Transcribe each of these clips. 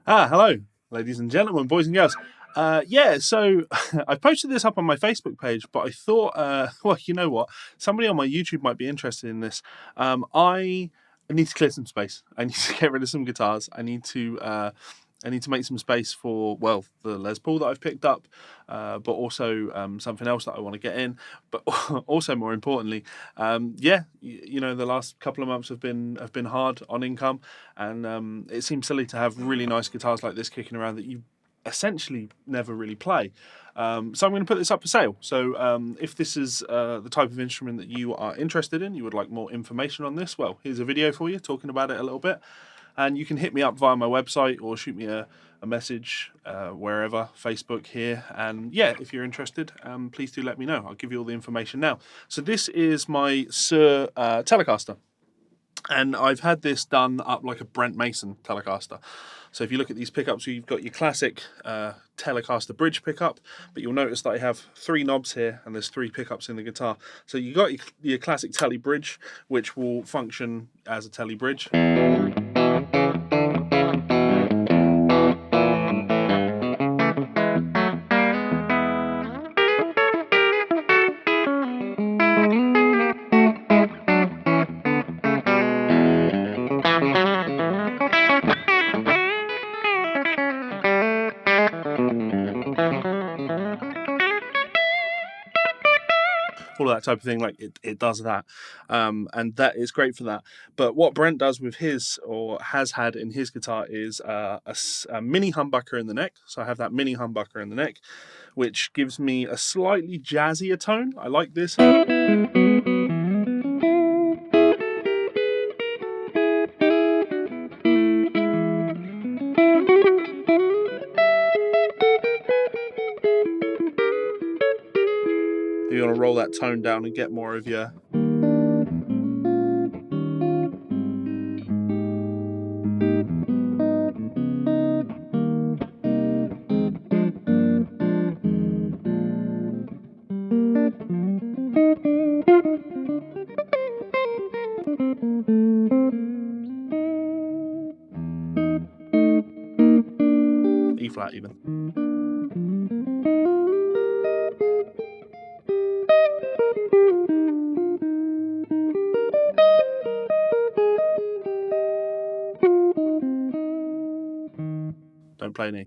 Hello, ladies and gentlemen, boys and girls. So I posted this up on my Facebook page, but I thought, well, you know what? Somebody on my YouTube might be interested in this. I need to clear some space. I need to get rid of some guitars. I need to make some space for, well, the Les Paul that I've picked up, but also something else that I want to get in. But also, more importantly, the last couple of months have been hard on income, and it seems silly to have really nice guitars like this kicking around that you essentially never really play. So I'm going to put this up for sale. So if this is the type of instrument that you are interested in, you would like more information on this, well, here's a video for you talking about it a little bit. And you can hit me up via my website or shoot me a message wherever, Facebook here. And yeah, if you're interested, please do let me know. I'll give you all the information now. So this is my Suhr Telecaster. And I've had this done up like a Brent Mason Telecaster. So if you look at these pickups, you've got your classic Telecaster bridge pickup, but you'll notice that I have 3 knobs here and there's 3 pickups in the guitar. So you got your classic Tele bridge, which will function as a Tele bridge. All of that type of thing, like it does that, and that is great for that. But what Brent does with his, or has had in his guitar, is a mini humbucker in the neck. So I have that mini humbucker in the neck, which gives me a slightly jazzier tone. I like this. You want to roll that tone down and get more of your E flat even. Don't play an E.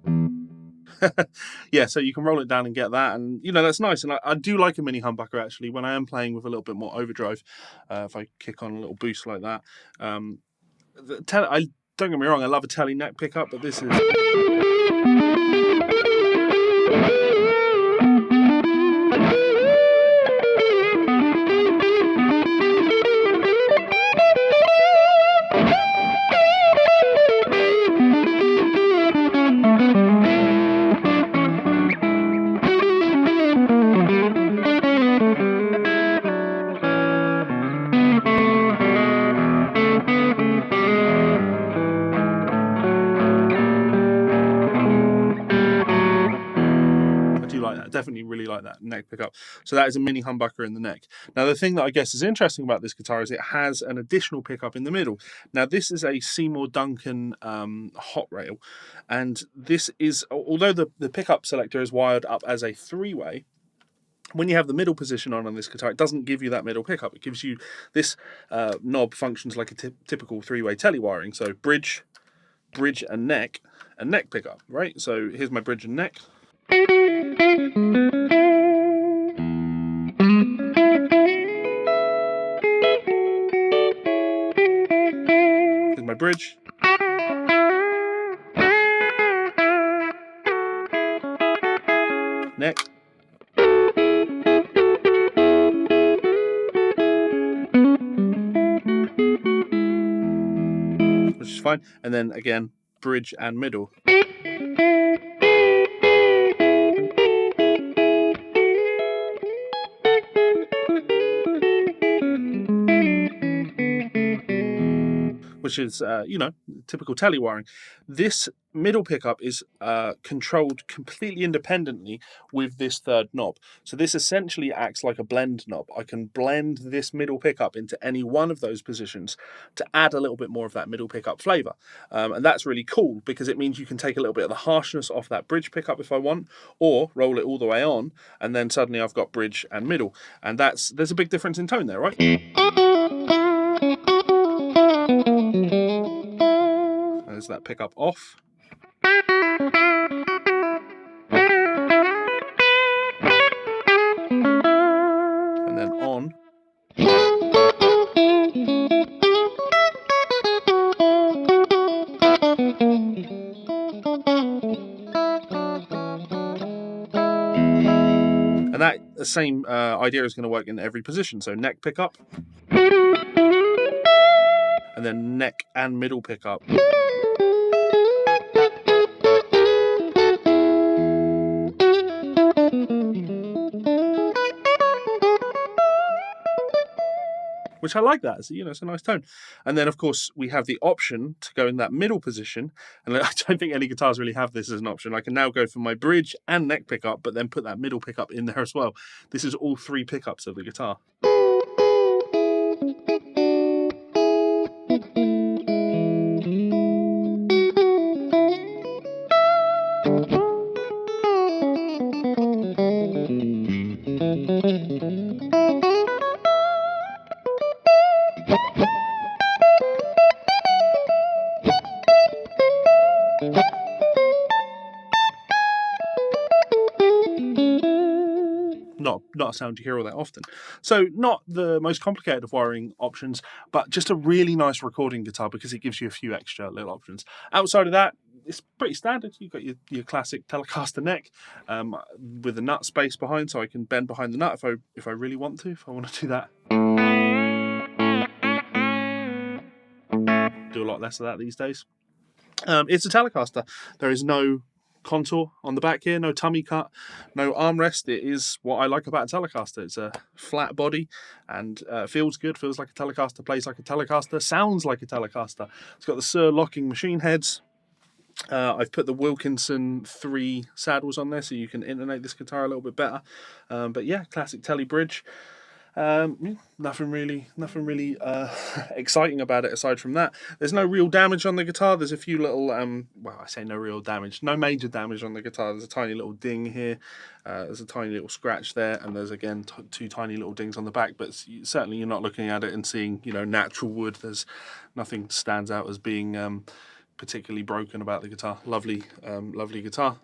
Yeah, so you can roll it down and get that, and that's nice. And I do like a mini humbucker actually when I am playing with a little bit more overdrive. If I kick on a little boost like that, don't get me wrong, I love a Tele neck pickup, but this is. Definitely really like that neck pickup. So that is a mini humbucker in the neck. Now the thing that I guess is interesting about this guitar is it has an additional pickup in the middle. Now this is a Seymour Duncan hot rail, and this is, although the pickup selector is wired up as a 3-way, when you have the middle position on this guitar, it doesn't give you that middle pickup. It gives you this knob functions like a typical 3-way Tele wiring. So bridge and neck pickup, right? So here's my bridge and neck. Here's my bridge. Neck. Which is fine. And then again, bridge and middle. which is, typical Tele wiring. This middle pickup is controlled completely independently with this third knob. So this essentially acts like a blend knob. I can blend this middle pickup into any one of those positions to add a little bit more of that middle pickup flavor. And that's really cool because it means you can take a little bit of the harshness off that bridge pickup if I want, or roll it all the way on, and then suddenly I've got bridge and middle. And there's a big difference in tone there, right? There's that pickup off. And then on. And that same idea is going to work in every position. So neck pickup, and then neck and middle pickup. Which I like that. It's a nice tone. And then, of course, we have the option to go in that middle position. And I don't think any guitars really have this as an option. I can now go for my bridge and neck pickup, but then put that middle pickup in there as well. This is all three pickups of the guitar. Not a sound you hear all that often. So not the most complicated of wiring options, but just a really nice recording guitar because it gives you a few extra little options. Outside of that, it's pretty standard. You've got your classic Telecaster neck with the nut space behind, so I can bend behind the nut if I really want to, if I want to do that. Do a lot less of that these days. It's a Telecaster. There is no contour on the back here, no tummy cut, no armrest. It is what I like about a Telecaster. It's a flat body and feels good, feels like a Telecaster, plays like a Telecaster, sounds like a Telecaster. It's got the Suhr locking machine heads. I've put the Wilkinson 3 saddles on there so you can intonate this guitar a little bit better. But yeah, classic Tele bridge. Nothing really exciting about it aside from that. There's no real damage on the guitar. There's a few little, I say no real damage, no major damage on the guitar. There's a tiny little ding here, there's a tiny little scratch there, and there's again two tiny little dings on the back, but certainly you're not looking at it and seeing, natural wood. There's nothing stands out as being particularly broken about the guitar. Lovely guitar.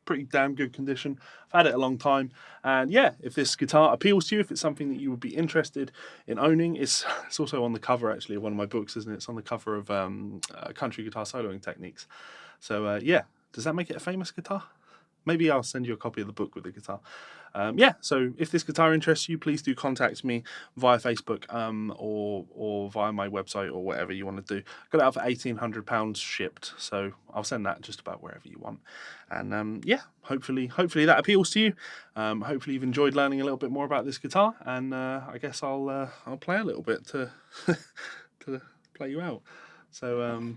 Pretty damn good condition. I've had it a long time, and yeah, if this guitar appeals to you, if it's something that you would be interested in owning, it's also on the cover actually of one of my books, isn't it? It's on the cover of Country Guitar Soloing Techniques. So yeah, does that make it a famous guitar? Maybe I'll send you a copy of the book with the guitar. So if this guitar interests you, please do contact me via Facebook or via my website or whatever you want to do. Got it out for £1,800 shipped, so I'll send that just about wherever you want. And hopefully that appeals to you. Hopefully you've enjoyed learning a little bit more about this guitar, and I guess I'll play a little bit to to play you out. So.